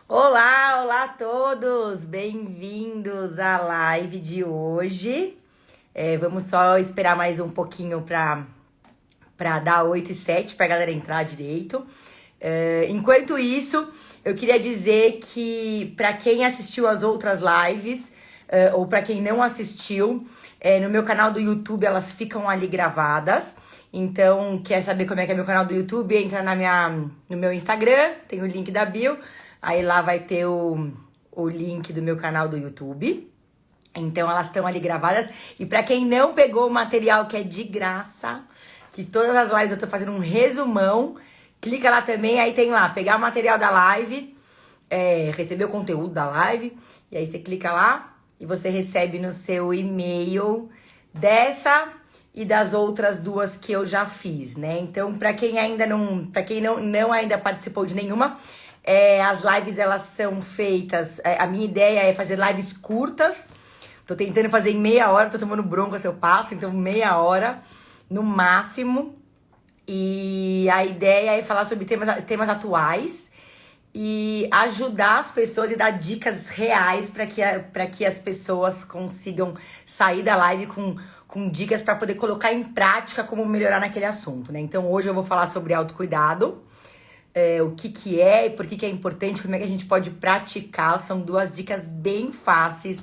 Olá, olá a todos! Bem-vindos à live de hoje. Vamos só esperar mais um pouquinho para dar 8h07 para a galera entrar direito. Enquanto isso, eu queria dizer que para quem assistiu as outras lives, ou para quem não assistiu, no meu canal do YouTube elas ficam ali gravadas. Então, quer saber como é que é meu canal do YouTube? Entra no meu Instagram, tem o link da bio. Aí lá vai ter o link do meu canal do YouTube. Então elas estão ali gravadas. E pra quem não pegou o material que é de graça, que todas as lives eu tô fazendo um resumão, clica lá também, aí tem lá, pegar o material da live, receber o conteúdo da live, e aí você clica lá e você recebe no seu e-mail dessa e das outras duas que eu já fiz, né? Então, pra quem não ainda participou de nenhuma, as lives, elas são feitas... a minha ideia é fazer lives curtas. Tô tentando fazer em meia hora, tô tomando bronca se eu passo. Então, meia hora, no máximo. E a ideia é falar sobre temas atuais e ajudar as pessoas e dar dicas reais para que as pessoas consigam sair da live com dicas para poder colocar em prática como melhorar naquele assunto, né? Então, hoje eu vou falar sobre autocuidado. O que é e por que é importante, como é que a gente pode praticar. São duas dicas bem fáceis,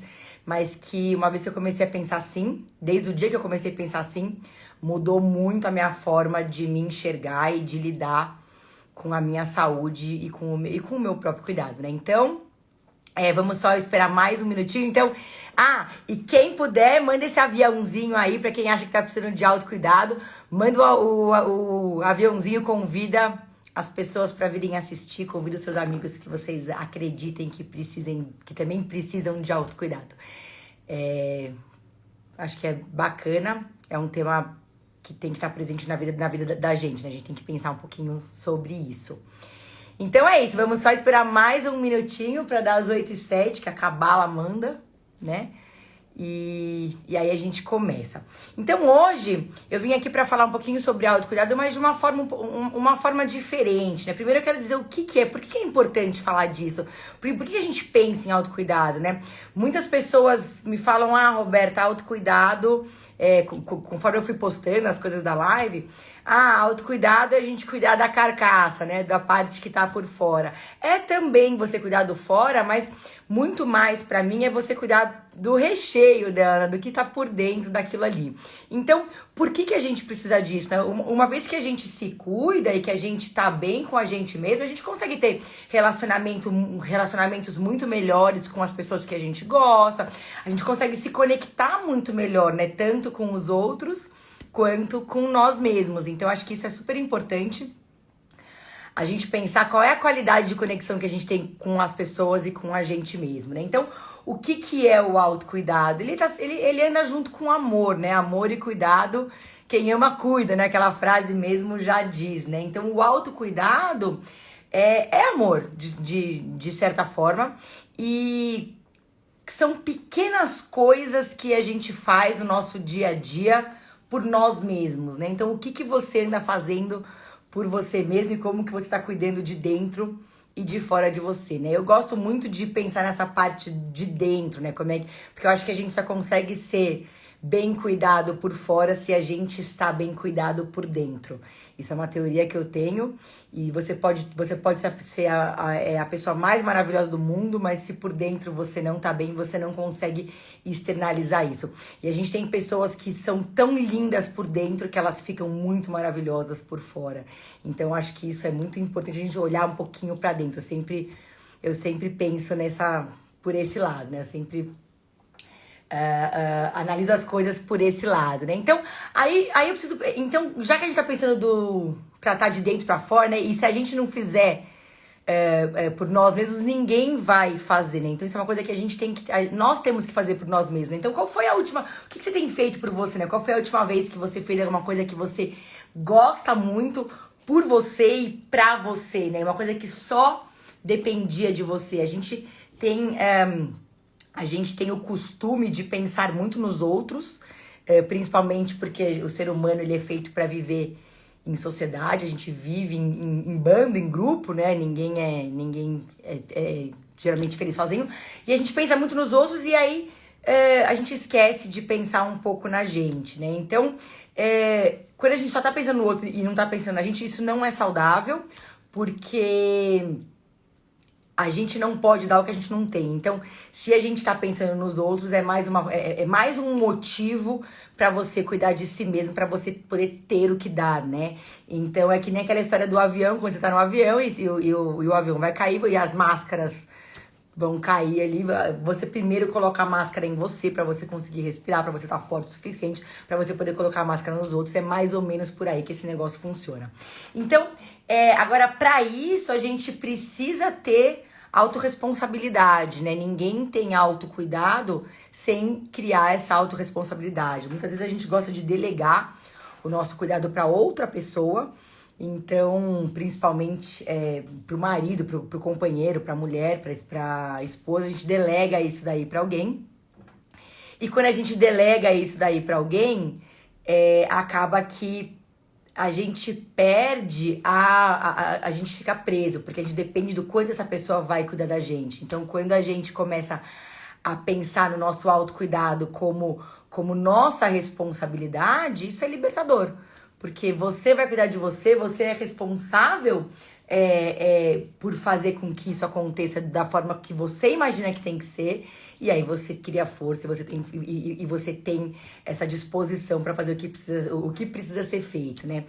mas que uma vez que eu comecei a pensar assim, desde o dia que eu comecei a pensar assim, mudou muito a minha forma de me enxergar e de lidar com a minha saúde e com o meu próprio cuidado, né? Então, vamos só esperar mais um minutinho. Então, e quem puder, manda esse aviãozinho aí pra quem acha que tá precisando de autocuidado. Manda o aviãozinho, convida as pessoas para virem assistir, convida os seus amigos que vocês acreditem que também precisam de autocuidado. Acho que é bacana, é um tema que tem que estar presente na vida da gente, né? A gente tem que pensar um pouquinho sobre isso. Então é isso, vamos só esperar mais um minutinho para dar as 8h07, que a cabala manda, né? E aí a gente começa. Então hoje eu vim aqui para falar um pouquinho sobre autocuidado, mas de uma forma diferente, né? Primeiro eu quero dizer o que é, por que é importante falar disso? Por que a gente pensa em autocuidado, né? Muitas pessoas me falam, Roberta, autocuidado, conforme eu fui postando as coisas da live, autocuidado é a gente cuidar da carcaça, né? Da parte que tá por fora. É também você cuidar do fora, mas muito mais pra mim é você cuidar do recheio dela, do que tá por dentro daquilo ali. Então, por que a gente precisa disso, né? Uma vez que a gente se cuida e que a gente tá bem com a gente mesmo, a gente consegue ter relacionamentos muito melhores com as pessoas que a gente gosta, a gente consegue se conectar muito melhor, né? Tanto com os outros quanto com nós mesmos. Então, acho que isso é super importante, a gente pensar qual é a qualidade de conexão que a gente tem com as pessoas e com a gente mesmo, né? Então, o que é o autocuidado? Ele anda junto com o amor, né? Amor e cuidado, quem ama cuida, né? Aquela frase mesmo já diz, né? Então, o autocuidado é amor, de certa forma, e são pequenas coisas que a gente faz no nosso dia a dia por nós mesmos, né? Então, o que você anda fazendo por você mesmo e como que você tá cuidando de dentro e de fora de você, né? Eu gosto muito de pensar nessa parte de dentro, né? Porque eu acho que a gente só consegue ser bem cuidado por fora se a gente está bem cuidado por dentro. Isso é uma teoria que eu tenho e você pode ser a pessoa mais maravilhosa do mundo, mas se por dentro você não tá bem, você não consegue externalizar isso. E a gente tem pessoas que são tão lindas por dentro que elas ficam muito maravilhosas por fora. Então eu acho que isso é muito importante, a gente olhar um pouquinho pra dentro. Eu sempre penso por esse lado, né? Eu sempre analiso as coisas por esse lado, né? Então, aí eu preciso... Então, já que a gente tá pensando do tratar de dentro pra fora, né? E se a gente não fizer por nós mesmos, ninguém vai fazer, né? Então, isso é uma coisa que nós temos que fazer por nós mesmos. Então, qual foi a última... O que você tem feito por você, né? Qual foi a última vez que você fez alguma coisa que você gosta muito por você e pra você, né? Uma coisa que só dependia de você. A gente tem o costume de pensar muito nos outros, principalmente porque o ser humano ele é feito para viver em sociedade, a gente vive em bando, em grupo, né? Ninguém é geralmente feliz sozinho. E a gente pensa muito nos outros e aí a gente esquece de pensar um pouco na gente, né? Então, quando a gente só tá pensando no outro e não tá pensando na gente, isso não é saudável, porque a gente não pode dar o que a gente não tem. Então, se a gente tá pensando nos outros, é mais um motivo pra você cuidar de si mesmo, pra você poder ter o que dar, né? Então, é que nem aquela história do avião, quando você tá no avião e o avião vai cair e as máscaras vão cair ali. Você primeiro coloca a máscara em você pra você conseguir respirar, pra você estar forte o suficiente, pra você poder colocar a máscara nos outros. É mais ou menos por aí que esse negócio funciona. Então, agora, pra isso, a gente precisa ter autorresponsabilidade, né? Ninguém tem autocuidado sem criar essa autorresponsabilidade. Muitas vezes a gente gosta de delegar o nosso cuidado pra outra pessoa. Então, principalmente pro marido, pro companheiro, pra mulher, pra esposa, a gente delega isso daí pra alguém. E quando a gente delega isso daí pra alguém, acaba que a gente perde, a gente fica preso, porque a gente depende do quanto essa pessoa vai cuidar da gente. Então, quando a gente começa a pensar no nosso autocuidado como nossa responsabilidade, isso é libertador. Porque você vai cuidar de você, você é responsável por fazer com que isso aconteça da forma que você imagina que tem que ser. E aí você cria força, você tem essa disposição para fazer o que precisa ser feito, né?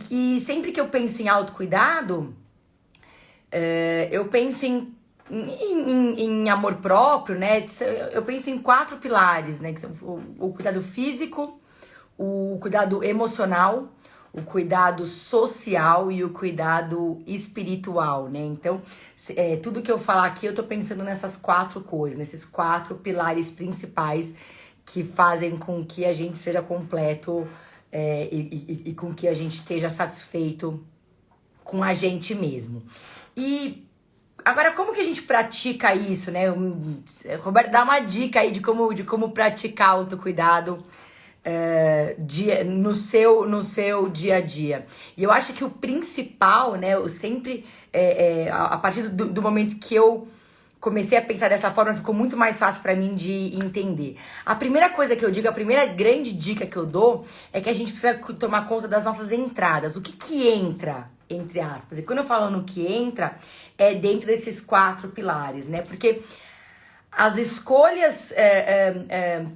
E sempre que eu penso em autocuidado, eu penso em amor próprio, né? Eu penso em 4 pilares, né? Que são o cuidado físico, o cuidado emocional, o cuidado social e o cuidado espiritual, né? Então, tudo que eu falar aqui, eu tô pensando nessas 4 coisas, nesses 4 pilares principais que fazem com que a gente seja completo e com que a gente esteja satisfeito com a gente mesmo. E agora, como que a gente pratica isso, né? Roberto, dá uma dica aí de como praticar autocuidado no seu dia a dia. E eu acho que o principal, né, eu sempre, a partir do momento que eu comecei a pensar dessa forma, ficou muito mais fácil pra mim de entender. A primeira coisa que eu digo, a primeira grande dica que eu dou, é que a gente precisa tomar conta das nossas entradas. O que entra, entre aspas? E quando eu falo no que entra, é dentro desses 4 pilares, né? Porque as escolhas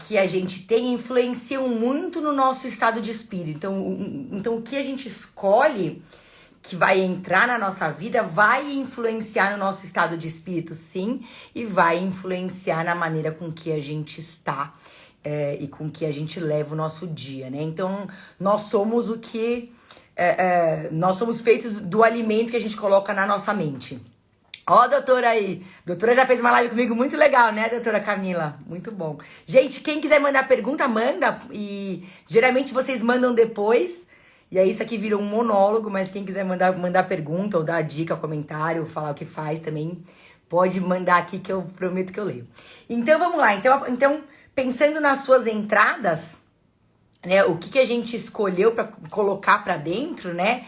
que a gente tem influenciam muito no nosso estado de espírito. Então o que a gente escolhe que vai entrar na nossa vida vai influenciar no nosso estado de espírito, sim, e vai influenciar na maneira com que a gente está e com que a gente leva o nosso dia, né? Então nós somos nós somos feitos do alimento que a gente coloca na nossa mente. Ó, a doutora aí. Doutora já fez uma live comigo muito legal, né, doutora Camila? Muito bom. Gente, quem quiser mandar pergunta, manda. E geralmente vocês mandam depois. E aí isso aqui virou um monólogo, mas quem quiser mandar pergunta ou dar dica, comentário, falar o que faz também, pode mandar aqui que eu prometo que eu leio. Então vamos lá. Então pensando nas suas entradas, né, o que a gente escolheu para colocar para dentro, né?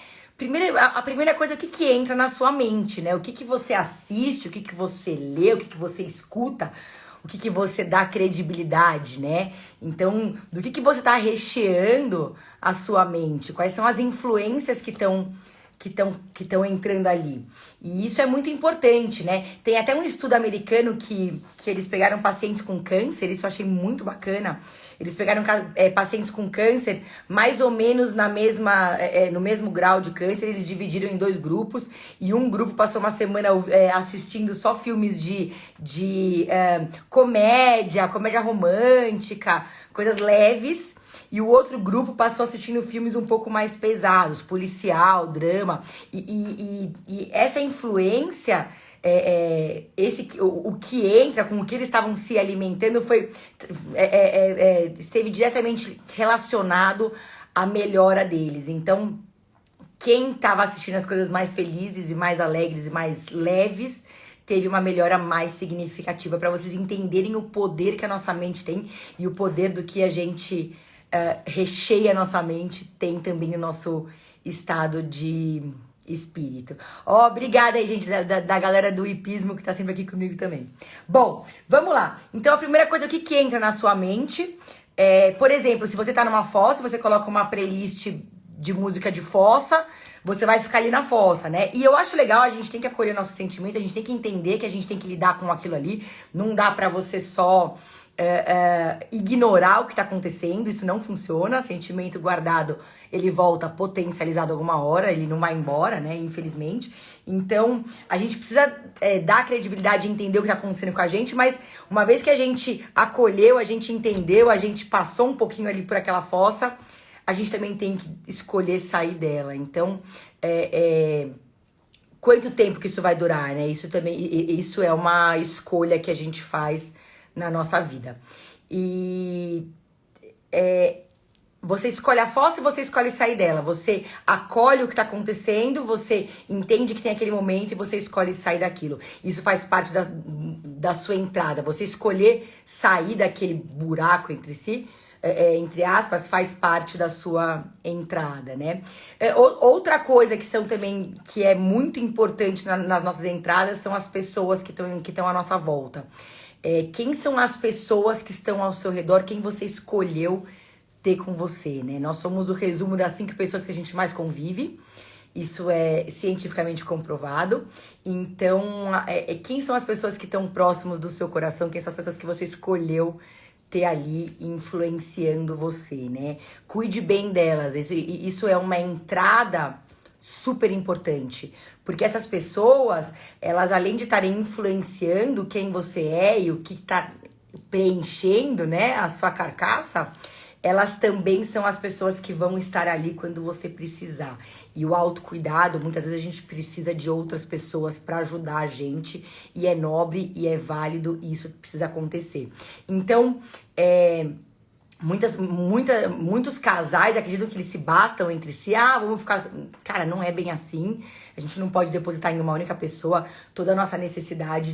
A primeira coisa, o que entra na sua mente, né? O que você assiste, o que você lê, o que você escuta, o que você dá credibilidade, né? Então, do que você tá recheando a sua mente? Quais são as influências que estão entrando ali? E isso é muito importante, né? Tem até um estudo americano que eles pegaram pacientes com câncer, isso eu achei muito bacana. Eles pegaram pacientes com câncer, mais ou menos no mesmo grau de câncer, eles dividiram em 2 grupos, e um grupo passou uma semana assistindo só filmes de comédia romântica, coisas leves, e o outro grupo passou assistindo filmes um pouco mais pesados, policial, drama, e essa influência... o que entra, com o que eles estavam se alimentando esteve diretamente relacionado à melhora deles. Então, quem estava assistindo as coisas mais felizes e mais alegres e mais leves teve uma melhora mais significativa, para vocês entenderem o poder que a nossa mente tem e o poder do que a gente recheia a nossa mente, tem também o nosso estado de espírito. Ó, obrigada aí, gente, da galera do hipismo que tá sempre aqui comigo também. Bom, vamos lá. Então, a primeira coisa, o que entra na sua mente? Por exemplo, se você tá numa fossa, você coloca uma playlist de música de fossa, você vai ficar ali na fossa, né? E eu acho legal, a gente tem que acolher nosso sentimento, a gente tem que entender que a gente tem que lidar com aquilo ali. Não dá pra você só ignorar o que tá acontecendo, isso não funciona. Sentimento guardado, ele volta potencializado alguma hora, ele não vai embora, né? Infelizmente. Então, a gente precisa dar credibilidade e entender o que tá acontecendo com a gente, mas uma vez que a gente acolheu, a gente entendeu, a gente passou um pouquinho ali por aquela fossa, a gente também tem que escolher sair dela. Então, quanto tempo que isso vai durar, né? Isso é uma escolha que a gente faz na nossa vida. E você escolhe a fossa e você escolhe sair dela. Você acolhe o que tá acontecendo, você entende que tem aquele momento e você escolhe sair daquilo. Isso faz parte da sua entrada. Você escolher sair daquele buraco entre aspas, faz parte da sua entrada, né? Outra coisa que é muito importante nas nossas entradas são as pessoas que estão à nossa volta. Quem são as pessoas que estão ao seu redor, quem você escolheu ter com você, né? Nós somos o resumo das 5 pessoas que a gente mais convive. Isso é cientificamente comprovado. Então, quem são as pessoas que estão próximos do seu coração? Quem são as pessoas que você escolheu ter ali influenciando você, né? Cuide bem delas. Isso é uma entrada super importante. Porque essas pessoas, elas além de estarem influenciando quem você é e o que está preenchendo, né, a sua carcaça, elas também são as pessoas que vão estar ali quando você precisar. E o autocuidado, muitas vezes a gente precisa de outras pessoas para ajudar a gente, e é nobre e é válido, e isso precisa acontecer. Então, muitos casais acreditam que eles se bastam entre si. Vamos ficar... Cara, não é bem assim. A gente não pode depositar em uma única pessoa toda a nossa necessidade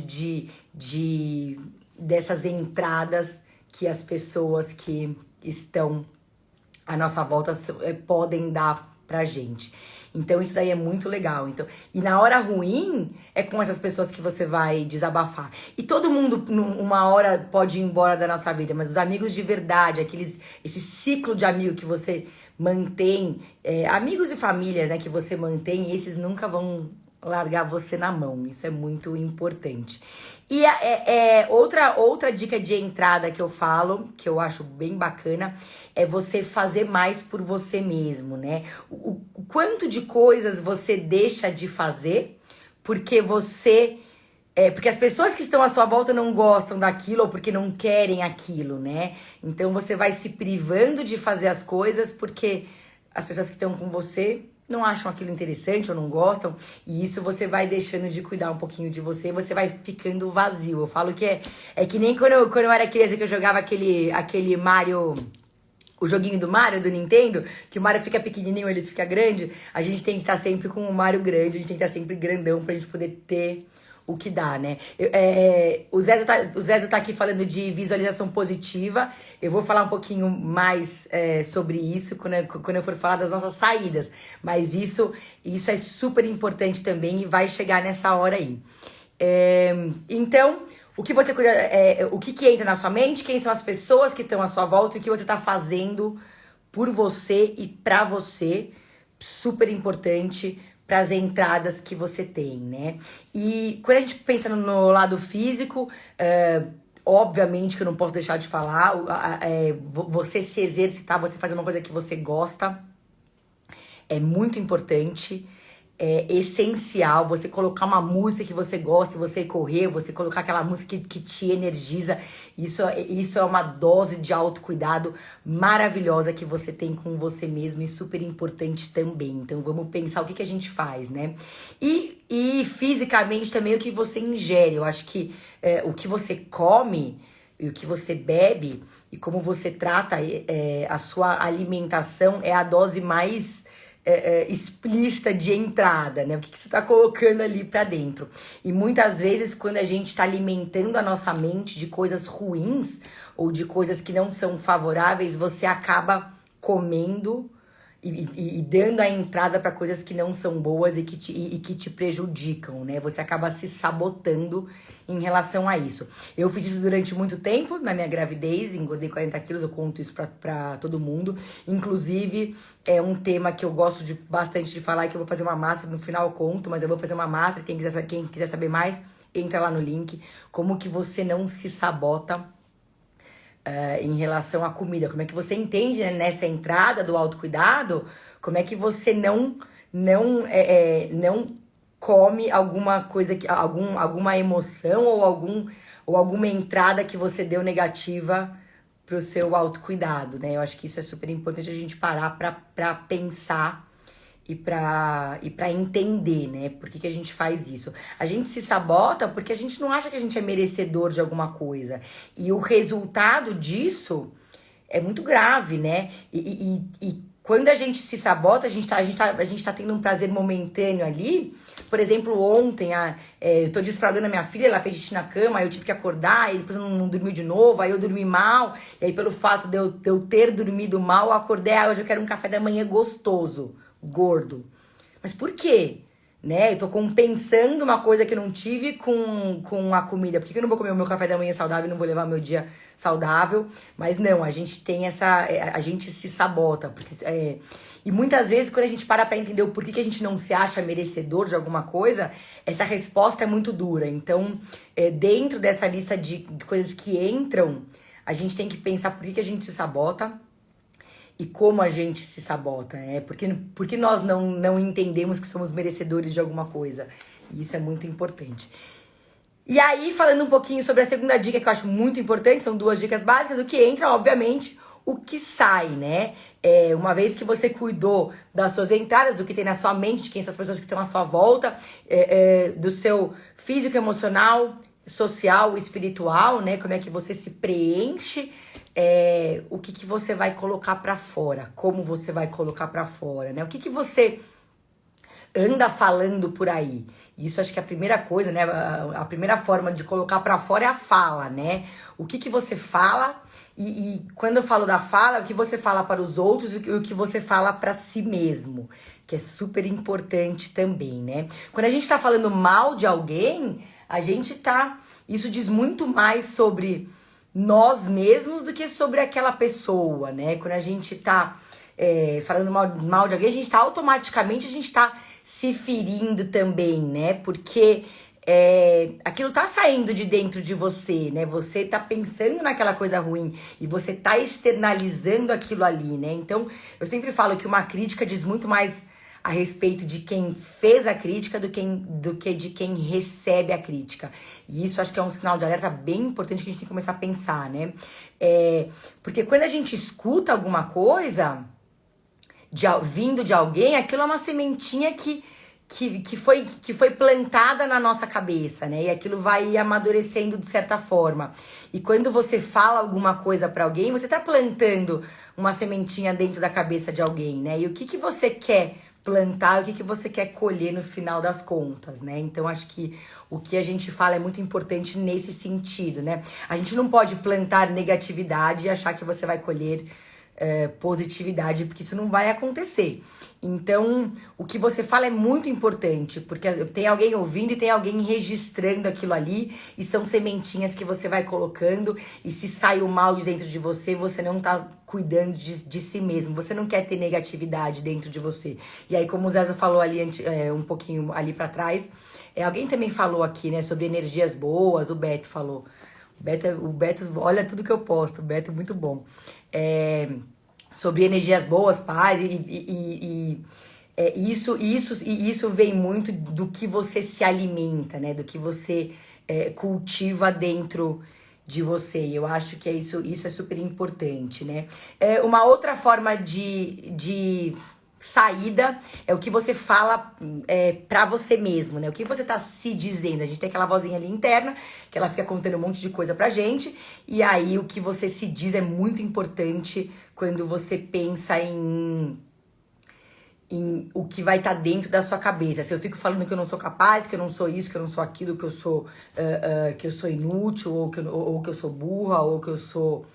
dessas entradas que as pessoas que estão à nossa volta podem dar pra gente. Então, isso daí é muito legal. Então, e na hora ruim, é com essas pessoas que você vai desabafar. E todo mundo, uma hora, pode ir embora da nossa vida, mas os amigos de verdade, esse ciclo de amigo que você mantém, amigos e família, né, que você mantém, esses nunca vão largar você na mão. Isso é muito importante. E outra dica de entrada que eu falo, que eu acho bem bacana, é você fazer mais por você mesmo, né? O quanto de coisas você deixa de fazer porque porque as pessoas que estão à sua volta não gostam daquilo ou porque não querem aquilo, né? Então você vai se privando de fazer as coisas porque as pessoas que estão com você não acham aquilo interessante ou não gostam, e isso você vai deixando de cuidar um pouquinho de você, você vai ficando vazio. Eu falo que é que nem quando eu era criança, que eu jogava aquele Mario, o joguinho do Mario, do Nintendo, que o Mario fica pequenininho, ele fica grande. A gente tem que estar sempre com o Mario grande, a gente tem que estar sempre grandão pra gente poder ter o que dá, né? O Zezo tá aqui falando de visualização positiva. Eu vou falar um pouquinho mais sobre isso quando eu for falar das nossas saídas. Mas isso é super importante também e vai chegar nessa hora aí. Então, o que você cuida, o que entra na sua mente, quem são as pessoas que estão à sua volta e o que você tá fazendo por você e pra você. Super importante para as entradas que você tem, né? E quando a gente pensa no lado físico, obviamente que eu não posso deixar de falar, você se exercitar, você fazer uma coisa que você gosta, é muito importante. É essencial você colocar uma música que você gosta, você correr, você colocar aquela música que te energiza. Isso é uma dose de autocuidado maravilhosa que você tem com você mesmo e super importante também. Então vamos pensar o que a gente faz, né? E fisicamente também o que você ingere. Eu acho que o que você come e o que você bebe e como você trata a sua alimentação é a dose mais explícita de entrada, né? O que você tá colocando ali pra dentro. E muitas vezes, quando a gente tá alimentando a nossa mente de coisas ruins ou de coisas que não são favoráveis, você acaba comendo e dando a entrada para coisas que não são boas e que te prejudicam, né? Você acaba se sabotando em relação a isso. Eu fiz isso durante muito tempo, na minha gravidez, engordei 40 quilos, eu conto isso pra todo mundo. Inclusive, é um tema que eu gosto bastante de falar, que eu vou fazer uma master, no final eu conto, mas eu vou fazer uma master, quem quiser saber mais, entra lá no link. Como que você não se sabota em relação à comida, como é que você entende, né, nessa entrada do autocuidado, como é que você não come alguma coisa, alguma emoção ou alguma entrada que você deu negativa pro seu autocuidado, né? Eu acho que isso é super importante a gente parar pra pensar e pra entender, né? Por que a gente faz isso? A gente se sabota porque a gente não acha que a gente é merecedor de alguma coisa. E o resultado disso é muito grave, né? E quando a gente se sabota, a gente tá tendo um prazer momentâneo ali. Por exemplo, ontem, eu tô desfragando a minha filha, ela fez xixi na cama, aí eu tive que acordar, e depois não dormiu de novo, aí eu dormi mal. E aí, pelo fato de eu ter dormido mal, eu acordei, hoje eu quero um café da manhã gostoso, gordo. Mas por quê? Né? Eu tô compensando uma coisa que eu não tive com a comida. Por que eu não vou comer o meu café da manhã saudável e não vou levar meu dia saudável? Mas não, a gente tem a gente se sabota. E muitas vezes, quando a gente para pra entender o porquê que a gente não se acha merecedor de alguma coisa, essa resposta é muito dura. Então, dentro dessa lista de coisas que entram, a gente tem que pensar por que a gente se sabota e como a gente se sabota, né? Porque nós não entendemos que somos merecedores de alguma coisa. E isso é muito importante. E aí, falando um pouquinho sobre a segunda dica, que eu acho muito importante, são 2 dicas básicas, o que entra, obviamente, o que sai, né? Uma vez que você cuidou das suas entradas, do que tem na sua mente, de quem são as pessoas que estão à sua volta, do seu físico, emocional, social, espiritual, né? Como é que você se preenche, o que você vai colocar pra fora, como você vai colocar pra fora, né? O que você anda falando por aí. Isso acho que é a primeira coisa, né? A primeira forma de colocar pra fora é a fala, né? O que você fala e quando eu falo da fala, o que você fala para os outros e o que você fala pra si mesmo, que é super importante também, né? Quando a gente tá falando mal de alguém, isso diz muito mais sobre nós mesmos do que sobre aquela pessoa, né? Quando a gente tá falando mal de alguém, a gente tá se ferindo também, né? Porque aquilo tá saindo de dentro de você, né? Você tá pensando naquela coisa ruim e você tá externalizando aquilo ali, né? Então, eu sempre falo que uma crítica diz muito mais a respeito de quem fez a crítica do que de quem recebe a crítica. E isso acho que é um sinal de alerta bem importante que a gente tem que começar a pensar, né? Porque quando a gente escuta alguma coisa vindo de alguém, aquilo é uma sementinha que foi plantada na nossa cabeça, né? E aquilo vai amadurecendo de certa forma. E quando você fala alguma coisa pra alguém, você tá plantando uma sementinha dentro da cabeça de alguém, né? E o que você quer plantar, o que você quer colher no final das contas, né? Então, acho que o que a gente fala é muito importante nesse sentido, né? A gente não pode plantar negatividade e achar que você vai colher positividade, porque isso não vai acontecer. Então, o que você fala é muito importante, porque tem alguém ouvindo e tem alguém registrando aquilo ali, e são sementinhas que você vai colocando, e se sai o mal de dentro de você, você não tá cuidando de si mesmo, você não quer ter negatividade dentro de você. E aí, como o Zezo falou ali um pouquinho ali pra trás, alguém também falou aqui, né, sobre energias boas, o Beto falou. O Beto, olha tudo que eu posto, o Beto é muito bom. Sobre energias boas, paz, isso vem muito do que você se alimenta, né? Do que você cultiva dentro de você. Eu acho que isso é super importante, né? Uma outra forma de saída é o que você fala pra você mesmo, né? O que você tá se dizendo. A gente tem aquela vozinha ali interna, que ela fica contando um monte de coisa pra gente, e aí o que você se diz é muito importante quando você pensa em em o que vai estar dentro da sua cabeça. Se eu fico falando que eu não sou capaz, que eu não sou isso, que eu não sou aquilo, que eu sou inútil, ou que eu sou burra, ou que eu sou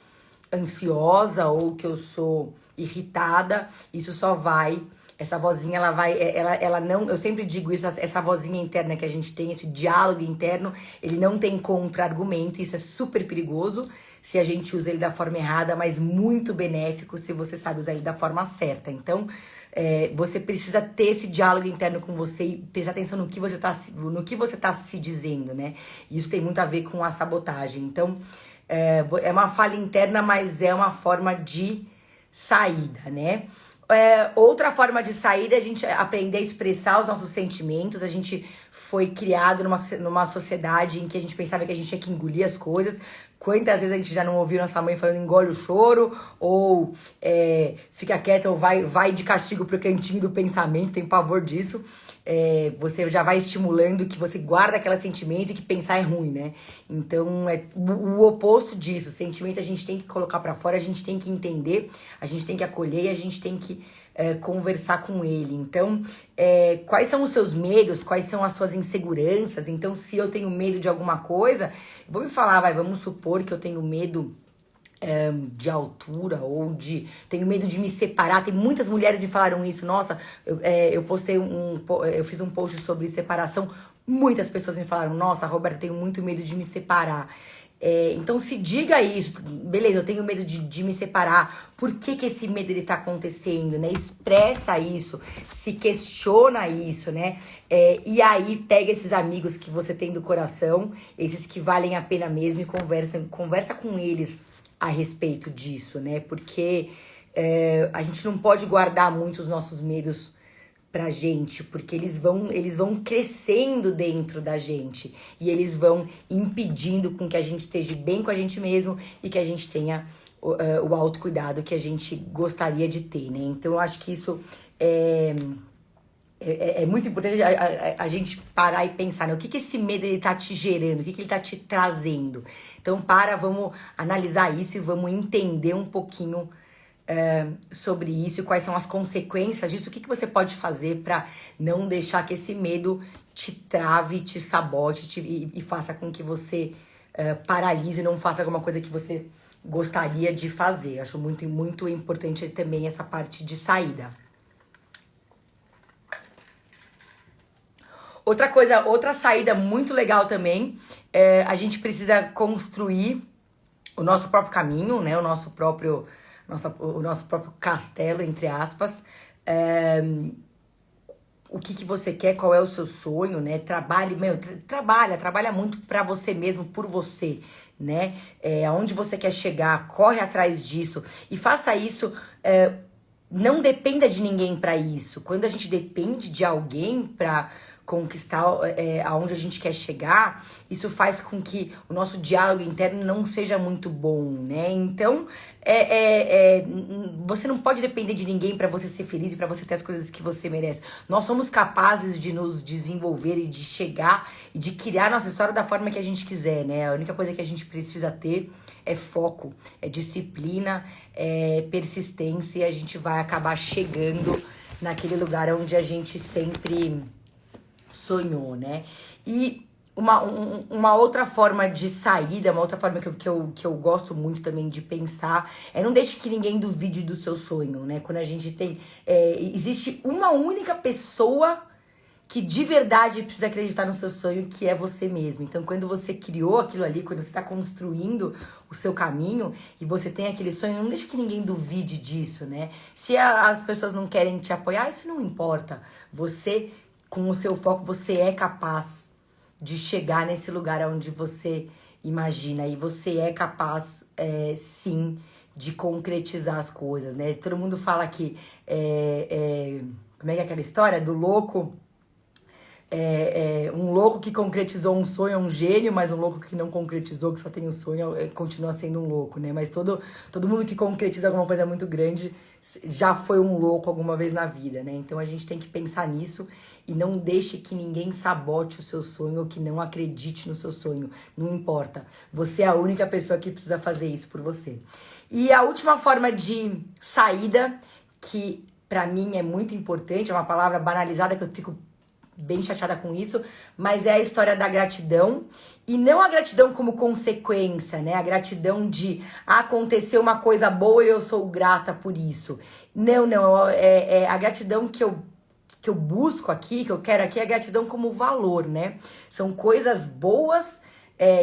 ansiosa, ou que eu sou irritada, isso só vai... Essa vozinha, ela não... Eu sempre digo isso, essa vozinha interna que a gente tem, esse diálogo interno, ele não tem contra-argumento, isso é super perigoso se a gente usa ele da forma errada, mas muito benéfico se você sabe usar ele da forma certa. Então, você precisa ter esse diálogo interno com você e prestar atenção no que você tá se dizendo, né? Isso tem muito a ver com a sabotagem. Então, é uma falha interna, mas é uma forma de saída, né? Outra forma de saída é a gente aprender a expressar os nossos sentimentos. A gente foi criado numa sociedade em que a gente pensava que a gente tinha que engolir as coisas. Quantas vezes a gente já não ouviu nossa mãe falando engole o choro, ou fica quieta, ou vai de castigo pro cantinho do pensamento, tem pavor disso. Você já vai estimulando que você guarda aquele sentimento e que pensar é ruim, né? Então, é o oposto disso. Sentimento a gente tem que colocar pra fora, a gente tem que entender, a gente tem que acolher e a gente tem que conversar com ele. Então, quais são os seus medos? Quais são as suas inseguranças? Então, se eu tenho medo de alguma coisa, vou me falar, vamos supor que eu tenho medo de altura, ou tenho medo de me separar. Tem muitas mulheres que me falaram isso. Nossa, eu postei eu fiz um post sobre separação. Muitas pessoas me falaram, nossa, Roberta, eu tenho muito medo de me separar. Então se diga isso, beleza, eu tenho medo de me separar. Por que esse medo ele tá acontecendo, né? Expressa isso, se questiona isso, né? E aí pega esses amigos que você tem do coração, esses que valem a pena mesmo, e conversa com eles a respeito disso, né? Porque a gente não pode guardar muito os nossos medos pra gente, porque eles vão crescendo dentro da gente e eles vão impedindo com que a gente esteja bem com a gente mesmo e que a gente tenha o autocuidado que a gente gostaria de ter, né? Então eu acho que isso é muito importante a gente parar e pensar, né? O que esse medo ele tá te gerando, o que ele tá te trazendo. Então vamos analisar isso e vamos entender um pouquinho sobre isso e quais são as consequências disso. O que você pode fazer para não deixar que esse medo te trave, te sabote e faça com que você paralise, não faça alguma coisa que você gostaria de fazer. Acho muito, muito importante também essa parte de saída. Outra saída muito legal também, a gente precisa construir o nosso próprio caminho, né? O nosso próprio castelo, entre aspas. O que você quer, qual é o seu sonho, né? Trabalha muito pra você mesmo, por você, né? Aonde você quer chegar, corre atrás disso e faça isso. Não dependa de ninguém pra isso. Quando a gente depende de alguém pra conquistar aonde a gente quer chegar, isso faz com que o nosso diálogo interno não seja muito bom, né? Então, você não pode depender de ninguém para você ser feliz e para você ter as coisas que você merece. Nós somos capazes de nos desenvolver e de chegar e de criar nossa história da forma que a gente quiser, né? A única coisa que a gente precisa ter é foco, é disciplina, é persistência, e a gente vai acabar chegando naquele lugar onde a gente sempre sonhou, né? E uma outra forma de saída, uma outra forma que eu gosto muito também de pensar não deixe que ninguém duvide do seu sonho, né? Quando a gente tem... existe uma única pessoa que de verdade precisa acreditar no seu sonho, que é você mesmo. Então, quando você criou aquilo ali, quando você está construindo o seu caminho e você tem aquele sonho, não deixe que ninguém duvide disso, né? Se as pessoas não querem te apoiar, isso não importa. Você... Com o seu foco, você é capaz de chegar nesse lugar onde você imagina. E você é capaz, sim, de concretizar as coisas, né? Todo mundo fala que... como é que é aquela história? Do louco... um louco que concretizou um sonho é um gênio, mas um louco que não concretizou, que só tem um sonho, continua sendo um louco, né? Mas todo mundo que concretiza alguma coisa muito grande já foi um louco alguma vez na vida, né? Então a gente tem que pensar nisso e não deixe que ninguém sabote o seu sonho ou que não acredite no seu sonho. Não importa. Você é a única pessoa que precisa fazer isso por você. E a última forma de saída, que pra mim é muito importante, é uma palavra banalizada que eu fico bem chateada com isso, mas é a história da gratidão. E não a gratidão como consequência, né? A gratidão de acontecer uma coisa boa e eu sou grata por isso. Não, é a gratidão que eu busco aqui, que eu quero aqui, é a gratidão como valor, né? São coisas boas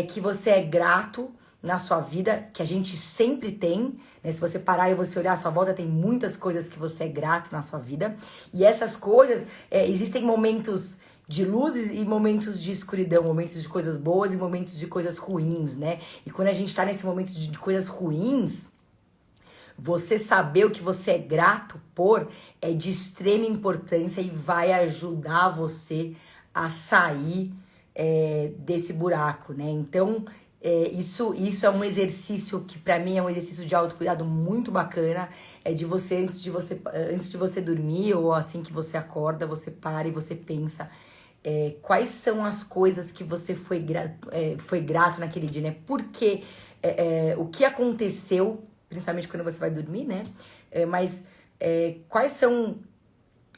que você é grato na sua vida, que a gente sempre tem, né? Se você parar e você olhar à sua volta, tem muitas coisas que você é grato na sua vida. E essas coisas, existem momentos de luzes e momentos de escuridão, momentos de coisas boas e momentos de coisas ruins, né? E quando a gente tá nesse momento de coisas ruins, você saber o que você é grato por é de extrema importância e vai ajudar você a sair desse buraco, né? Então, isso é um exercício que pra mim é um exercício de autocuidado muito bacana. É de você, antes de você dormir ou assim que você acorda, você para e você pensa quais são as coisas que você foi grato naquele dia, né? Porque o que aconteceu, principalmente quando você vai dormir, né? Mas quais são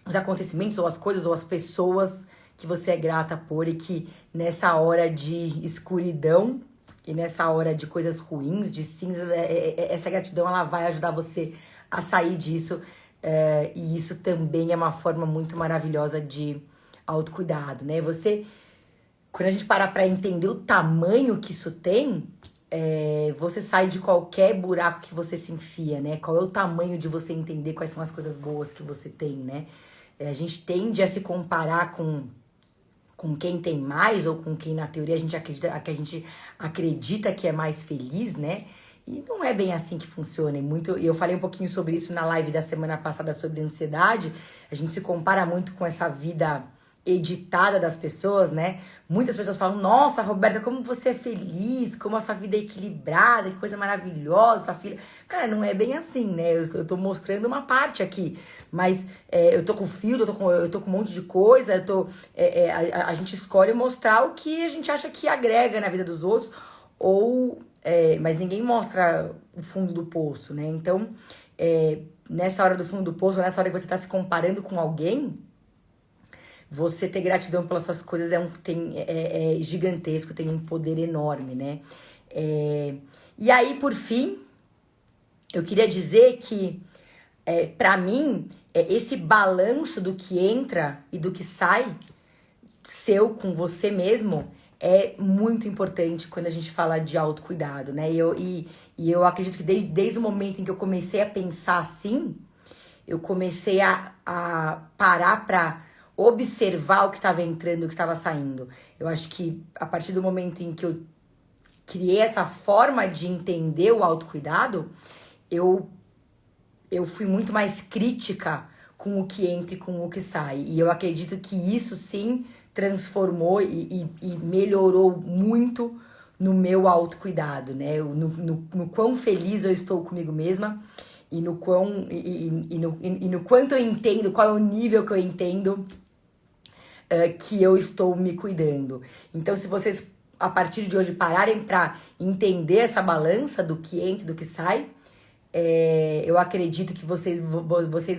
os acontecimentos, ou as coisas, ou as pessoas que você é grata por e que nessa hora de escuridão e nessa hora de coisas ruins, de cinza, essa gratidão ela vai ajudar você a sair disso. E isso também é uma forma muito maravilhosa de autocuidado, né? Quando a gente parar pra entender o tamanho que isso tem, você sai de qualquer buraco que você se enfia, né? Qual é o tamanho de você entender quais são as coisas boas que você tem, né? A gente tende a se comparar com quem tem mais, ou com quem na teoria a gente acredita que é mais feliz, né? E não é bem assim que funciona. E eu falei um pouquinho sobre isso na live da semana passada sobre ansiedade. A gente se compara muito com essa vida editada das pessoas, né? Muitas pessoas falam, nossa, Roberta, como você é feliz, como a sua vida é equilibrada, que coisa maravilhosa, sua filha. Cara, não é bem assim, né? Eu tô mostrando uma parte aqui, mas eu tô com filho, eu tô com um monte de coisa, a gente escolhe mostrar o que a gente acha que agrega na vida dos outros, mas ninguém mostra o fundo do poço, né? Então, nessa hora do fundo do poço, nessa hora que você tá se comparando com alguém, você ter gratidão pelas suas coisas é gigantesco, tem um poder enorme, né? E aí, por fim, eu queria dizer que, pra mim, esse balanço do que entra e do que sai, seu com você mesmo, é muito importante quando a gente fala de autocuidado, né? E eu acredito que desde o momento em que eu comecei a pensar assim, eu comecei a parar pra observar o que estava entrando, o que estava saindo. Eu acho que a partir do momento em que eu criei essa forma de entender o autocuidado, eu fui muito mais crítica com o que entra e com o que sai. E eu acredito que isso sim transformou e melhorou muito no meu autocuidado, né? No quão feliz eu estou comigo mesma e no quanto eu entendo, qual é o nível que eu entendo que eu estou me cuidando. Então, se vocês, a partir de hoje, pararem para entender essa balança do que entra e do que sai, eu acredito que vocês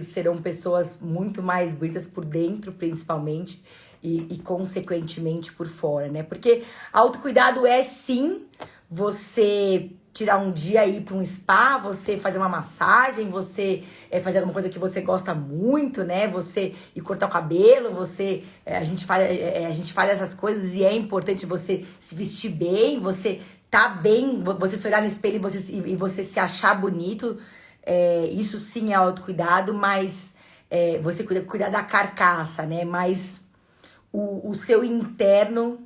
serão pessoas muito mais bonitas por dentro, principalmente, e consequentemente por fora, né? Porque autocuidado é sim você tirar um dia aí para um spa, você fazer uma massagem, você fazer alguma coisa que você gosta muito, né? Você ir cortar o cabelo, a gente faz essas coisas e é importante você se vestir bem, você tá bem, você se olhar no espelho e você se achar bonito. Isso sim é autocuidado, mas você cuidar da carcaça, né? Mas o seu interno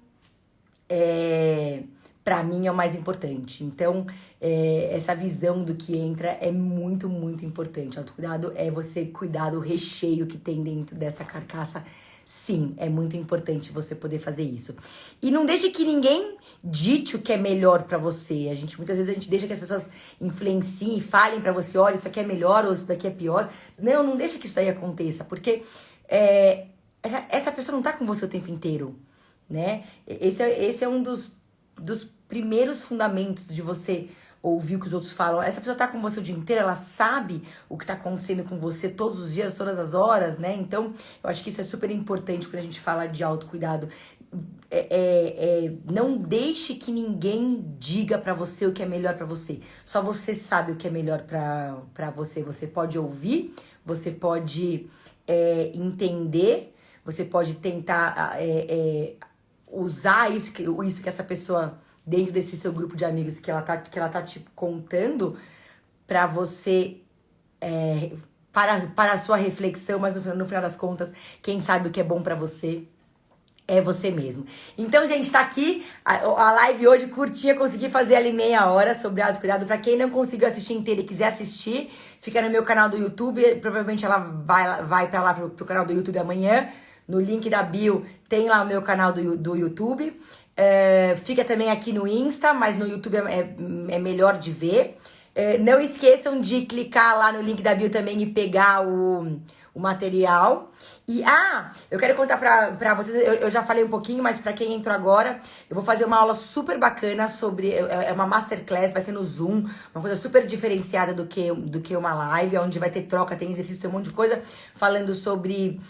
pra mim é o mais importante. Então, essa visão do que entra é muito, muito importante. Autocuidado é você cuidar do recheio que tem dentro dessa carcaça. Sim, é muito importante você poder fazer isso. E não deixe que ninguém dite o que é melhor pra você. Muitas vezes a gente deixa que as pessoas influenciem e falem pra você, olha, isso aqui é melhor ou isso daqui é pior. Não deixa que isso daí aconteça, porque essa pessoa não tá com você o tempo inteiro, né? Esse é um dos primeiros fundamentos de você ouvir o que os outros falam. Essa pessoa tá com você o dia inteiro, ela sabe o que tá acontecendo com você todos os dias, todas as horas, né? Então, eu acho que isso é super importante quando a gente fala de autocuidado. Não deixe que ninguém diga pra você o que é melhor pra você. Só você sabe o que é melhor pra você. Você pode ouvir, você pode entender, você pode tentar usar isso que essa pessoa, dentro desse seu grupo de amigos que ela tá te contando, pra você, para a sua reflexão, mas no final das contas, quem sabe o que é bom pra você é você mesmo. Então, gente, tá aqui a live hoje curtinha, consegui fazer ali meia hora sobre autocuidado. Pra quem não conseguiu assistir inteira e quiser assistir, fica no meu canal do YouTube. Provavelmente ela vai pra lá pro canal do YouTube amanhã. No link da bio tem lá o meu canal do YouTube. Fica também aqui no Insta, mas no YouTube é melhor de ver. Não esqueçam de clicar lá no link da bio também e pegar o material. E, eu quero contar pra vocês, eu já falei um pouquinho, mas pra quem entrou agora, eu vou fazer uma aula super bacana sobre, uma masterclass, vai ser no Zoom, uma coisa super diferenciada do que uma live, onde vai ter troca, tem exercício, tem um monte de coisa, falando sobre,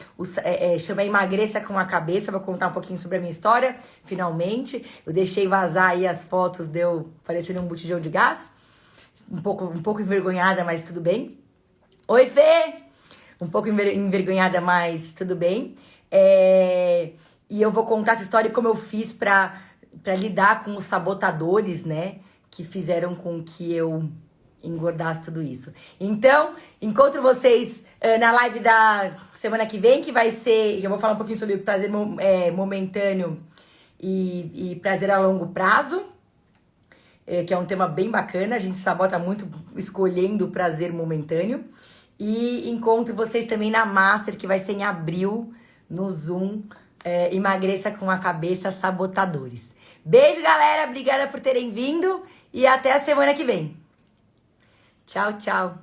chama Emagreça com a Cabeça, vou contar um pouquinho sobre a minha história, finalmente. Eu deixei vazar aí as fotos, deu parecendo um botijão de gás, um pouco envergonhada, mas tudo bem. Oi, Fê! Um pouco envergonhada, mas tudo bem. E eu vou contar essa história e como eu fiz pra lidar com os sabotadores, né? Que fizeram com que eu engordasse tudo isso. Então, encontro vocês na live da semana que vem, que vai ser... Eu vou falar um pouquinho sobre prazer momentâneo e prazer a longo prazo. Que é um tema bem bacana. A gente sabota muito escolhendo o prazer momentâneo. E encontro vocês também na Master, que vai ser em abril, no Zoom, Emagreça com a Cabeça, Sabotadores. Beijo, galera. Obrigada por terem vindo e até a semana que vem. Tchau, tchau.